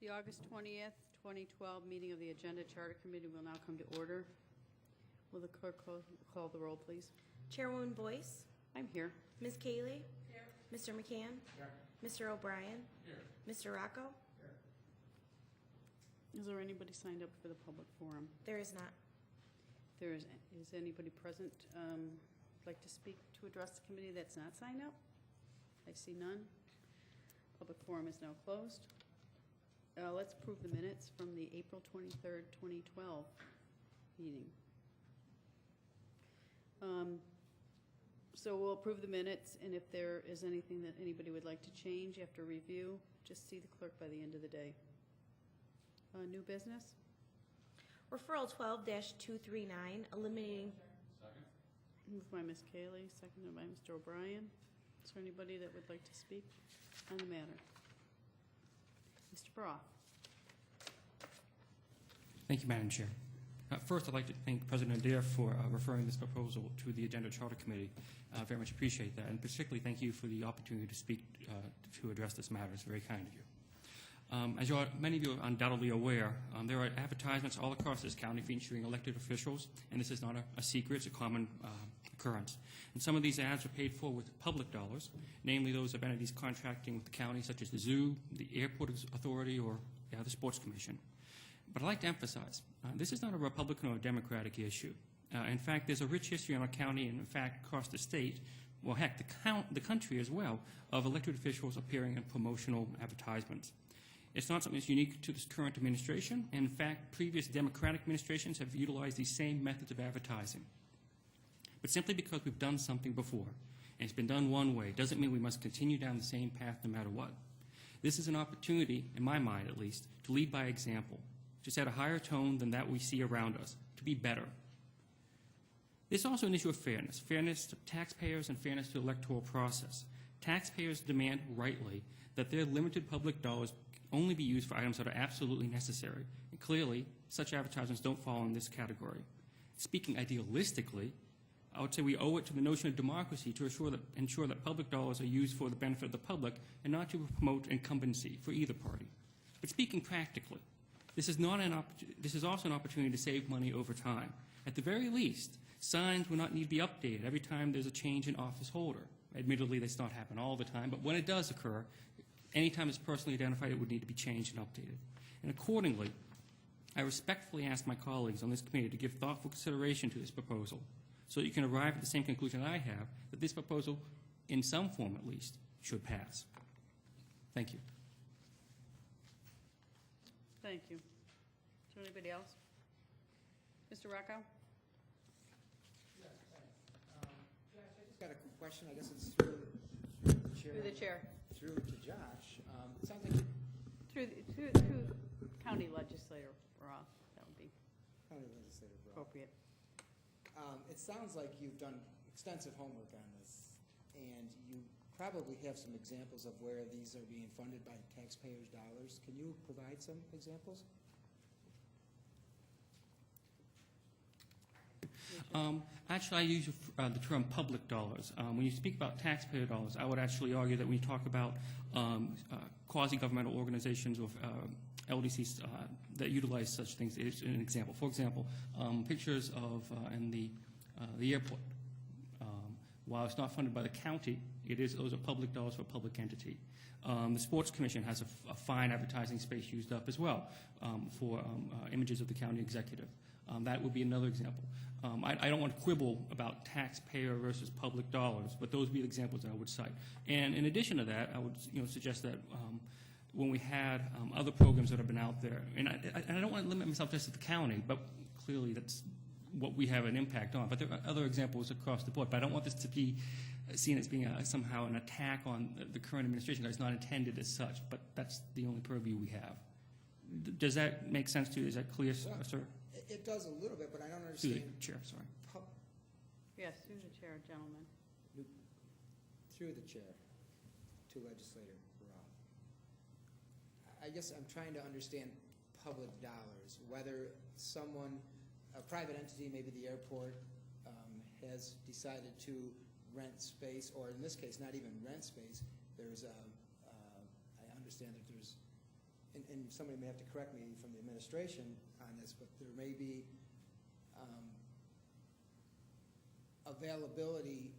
The August 20th, 2012 meeting of the Agenda Charter Committee will now come to order. Will the clerk call the roll, please? Chairwoman Boyce. I'm here. Ms. Cayley. Here. Mr. McCann. Here. Mr. O'Brien. Here. Mr. Rocco. Here. Is there anybody signed up for the public forum? There is not. There is anybody present like to speak to address the committee that's not signed up? I see none. Public forum is now closed. Let's approve the minutes from the April 23rd, 2012 meeting. So we'll approve the minutes, and if there is anything that anybody would like to change after review, just see the clerk by the end of the day. New business? Referral 12-239, eliminating. Second. Moved by Ms. Cayley, seconded by Mr. O'Brien. Is there anybody that would like to speak on the matter? Mr. Broth. Thank you, Madam Chair. First, I'd like to thank President Adair for referring this proposal to the Agenda Charter Committee. Very much appreciate that, and particularly thank you for the opportunity to speak to address this matter. It's very kind of you. As many of you are undoubtedly aware, there are advertisements all across this county featuring elected officials, and this is not a secret. It's a common occurrence. And some of these ads are paid for with public dollars, namely those of entities contracting with the county, such as the zoo, the airport authority, or the sports commission. But I'd like to emphasize, this is not a Republican or a Democratic issue. In fact, there's a rich history in our county and, in fact, across the state, well, heck, the country as well, of elected officials appearing in promotional advertisements. It's not something that's unique to this current administration, and in fact, previous Democratic administrations have utilized these same methods of advertising. But simply because we've done something before, and it's been done one way, doesn't mean we must continue down the same path no matter what. This is an opportunity, in my mind at least, to lead by example, to set a higher tone than that we see around us, to be better. This is also an issue of fairness to taxpayers and fairness to the electoral process. Taxpayers demand rightly that their limited public dollars only be used for items that are absolutely necessary. And clearly, such advertisements don't fall in this category. Speaking idealistically, I would say we owe it to the notion of democracy to ensure that public dollars are used for the benefit of the public and not to promote incumbency for either party. But speaking practically, this is also an opportunity to save money over time. At the very least, signs will not need to be updated every time there's a change in office holder. Admittedly, this does not happen all the time, but when it does occur, anytime it's personally identified, it would need to be changed and updated. And accordingly, I respectfully ask my colleagues on this committee to give thoughtful consideration to this proposal so that you can arrive at the same conclusion I have, that this proposal, in some form at least, should pass. Thank you. Thank you. Is there anybody else? Mr. Rocco? Yes, thanks. Josh, I just got a question. I guess it's through the chair. Through the chair. Through to Josh. It sounds like Through County Legislator Roth. That would be County Legislator Brown. appropriate. It sounds like you've done extensive homework on this, and you probably have some examples of where these are being funded by taxpayers' dollars. Can you provide some examples? Actually, I use the term public dollars. When you speak about taxpayer dollars, I would actually argue that when you talk about quasi-governmental organizations or LDCs that utilize such things, is an example. For example, pictures of in the airport. While it's not funded by the county, those are public dollars for a public entity. The Sports Commission has a fine advertising space used up as well for images of the county executive. That would be another example. I don't want to quibble about taxpayer versus public dollars, but those would be examples that I would cite. And in addition to that, I would suggest that when we had other programs that have been out there, and I don't want to limit myself just to the county, but clearly that's what we have an impact on. But there are other examples across the board. But I don't want this to be seen as being somehow an attack on the current administration. It's not intended as such, but that's the only purview we have. Does that make sense to you? Is that clear, sir? It does a little bit, but I don't understand. Through the chair, sorry. Yes, through the chair, gentlemen. Through the chair to Legislator Roth. I guess I'm trying to understand public dollars, whether a private entity, maybe the airport, has decided to rent space, or in this case, not even rent space. I understand that there's and somebody may have to correct me from the administration on this, but there may be availability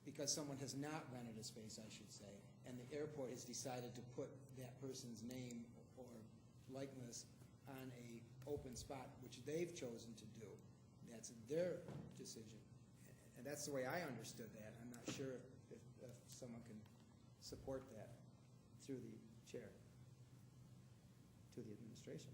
because someone has not rented a space, I should say, and the airport has decided to put that person's name or likeness on a open spot, which they've chosen to do. That's their decision. And that's the way I understood that. I'm not sure if someone can support that through the chair to the administration.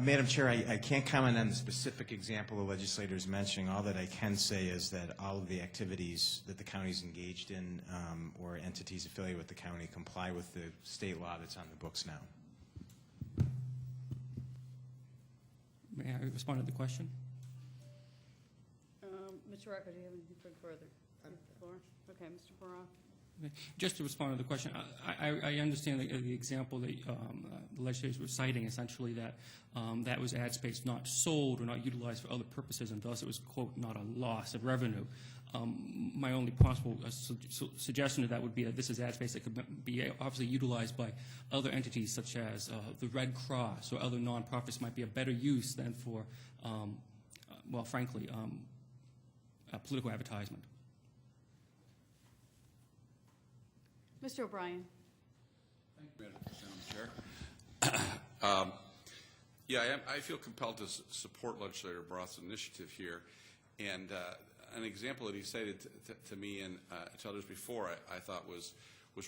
Madam Chair, I can't comment on the specific example the legislator is mentioning. All that I can say is that all of the activities that the county is engaged in or entities affiliated with the county comply with the state law that's on the books now. May I respond to the question? Mr. Rocco, do you have anything further? Floor? Okay, Mr. Barak. Okay. Just to respond to the question, I understand the example that the legislators were citing, essentially that that was ad space not sold or not utilized for other purposes, and thus it was, quote, not a loss of revenue. My only possible suggestion to that would be that this is ad space that could be obviously utilized by other entities such as the Red Cross or other nonprofits might be a better use than for, well, frankly, political advertisement. Mr. O'Brien. Thank you, Madam Chair. Yeah, I feel compelled to support Legislator Broth's initiative here. And an example that he cited to me and to others before I thought was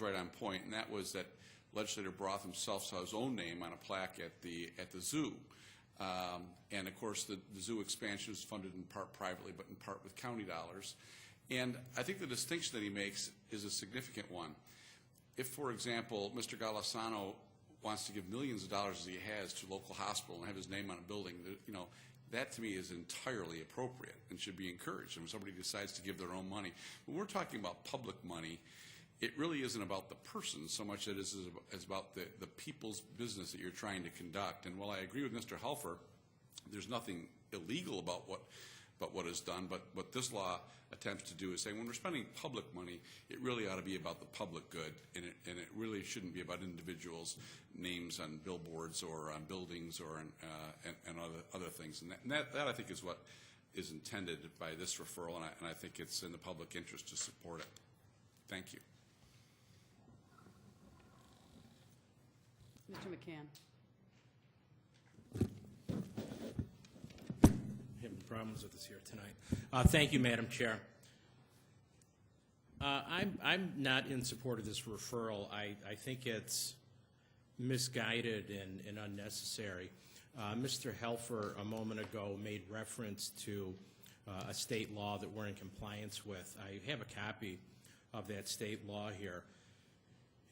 right on point, and that was that Legislator Broth himself saw his own name on a plaque at the zoo. And of course, the zoo expansion is funded in part privately, but in part with county dollars. And I think the distinction that he makes is a significant one. If, for example, Mr. Golisano wants to give millions of dollars as he has to a local hospital and have his name on a building, you know, that to me is entirely appropriate and should be encouraged. And when somebody decides to give their own money, when we're talking about public money, it really isn't about the person so much as it is about the people's business that you're trying to conduct. And while I agree with Mr. Helfer, there's nothing illegal about what is done, but what this law attempts to do is say when we're spending public money, it really ought to be about the public good, and it really shouldn't be about individuals' names on billboards or on buildings or and other things. And that I think is what is intended by this referral, and I think it's in the public interest to support it. Thank you. Mr. McCann. Having problems with this here tonight. Thank you, Madam Chair. I'm not in support of this referral. I think it's misguided and unnecessary. Mr. Helfer a moment ago made reference to a state law that we're in compliance with. I have a copy of that state law here.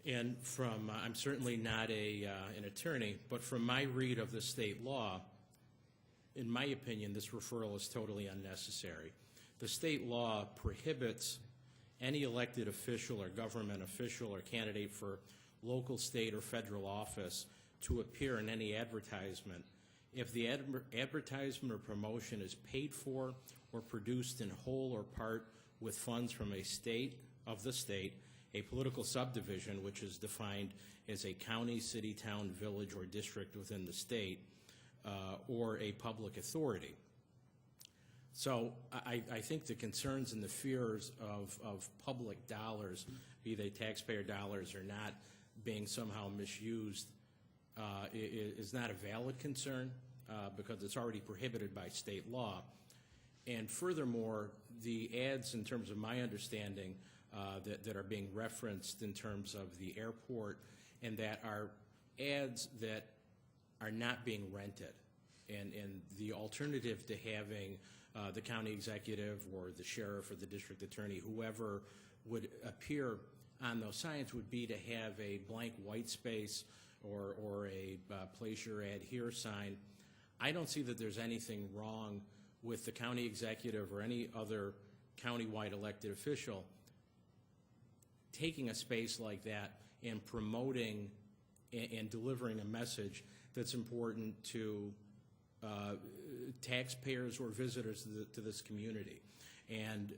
And from, I'm certainly not an attorney, but from my read of the state law, in my opinion, this referral is totally unnecessary. The state law prohibits any elected official or government official or candidate for local, state, or federal office to appear in any advertisement if the advertisement or promotion is paid for or produced in whole or part with funds from a state, a political subdivision, which is defined as a county, city, town, village, or district within the state, or a public authority. So I think the concerns and the fears of public dollars, be they taxpayer dollars or not, being somehow misused is not a valid concern because it's already prohibited by state law. And furthermore, the ads, in terms of my understanding, that are being referenced in terms of the airport, and that are ads that are not being rented. And the alternative to having the county executive or the sheriff or the district attorney, whoever would appear on those signs, would be to have a blank white space or a place your ad here sign. I don't see that there's anything wrong with the county executive or any other countywide elected official taking a space like that and promoting and delivering a message that's important to taxpayers or visitors to this community. And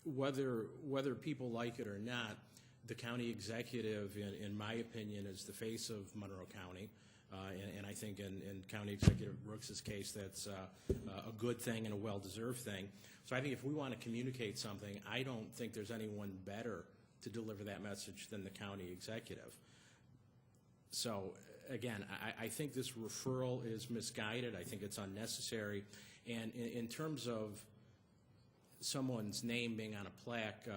whether people like it or not, the county executive, in my opinion, is the face of Monroe County. And I think in County Executive Brooks's case, that's a good thing and a well-deserved thing. So I think if we want to communicate something, I don't think there's anyone better to deliver that message than the county executive. So again, I think this referral is misguided. I think it's unnecessary. And in terms of someone's name being on a plaque,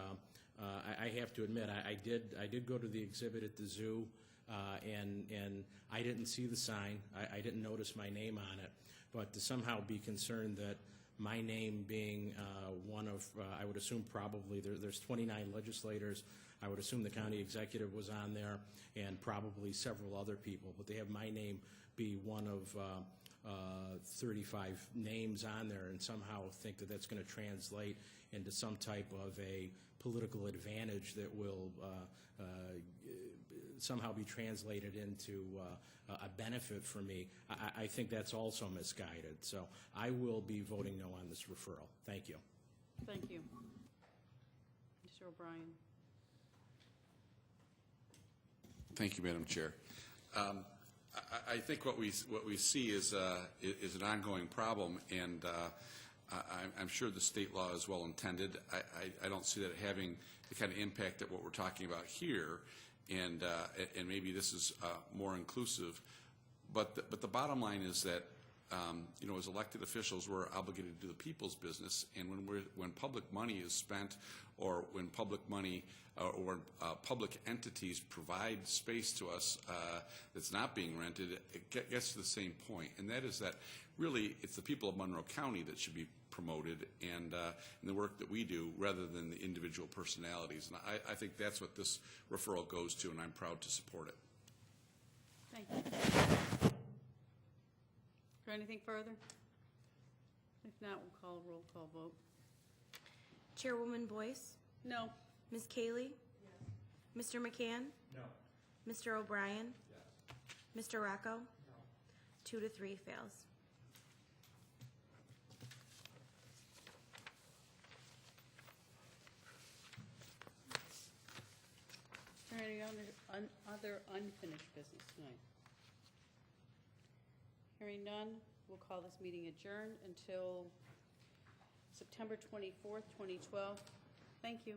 I have to admit, I did go to the exhibit at the zoo, and I didn't see the sign. I didn't notice my name on it. But to somehow be concerned that my name being one of, I would assume probably, there's 29 legislators. I would assume the county executive was on there and probably several other people. But they have my name be one of 35 names on there and somehow think that that's going to translate into some type of a political advantage that will somehow be translated into a benefit for me. I think that's also misguided. So I will be voting no on this referral. Thank you. Thank you. Mr. O'Brien. Thank you, Madam Chair. I think what we see is an ongoing problem, and I'm sure the state law is well intended. I don't see that having the kind of impact that what we're talking about here, and maybe this is more inclusive. But the bottom line is that as elected officials, we're obligated to do the people's business, and when public money is spent, or when public money or public entities provide space to us that's not being rented, it gets to the same point, and that is that really it's the people of Monroe County that should be promoted, and the work that we do, rather than the individual personalities. And I think that's what this referral goes to, and I'm proud to support it. Thank you. Is there anything further? If not, we'll call a roll call vote. Chairwoman Boyce? No. Ms. Cayley? Yes. Mr. McCann? No. Mr. O'Brien? Yes. Mr. Rocco? No. 2 to 3 fails. Is there any other unfinished business tonight? Hearing none, we'll call this meeting adjourned until September 24th, 2012. Thank you.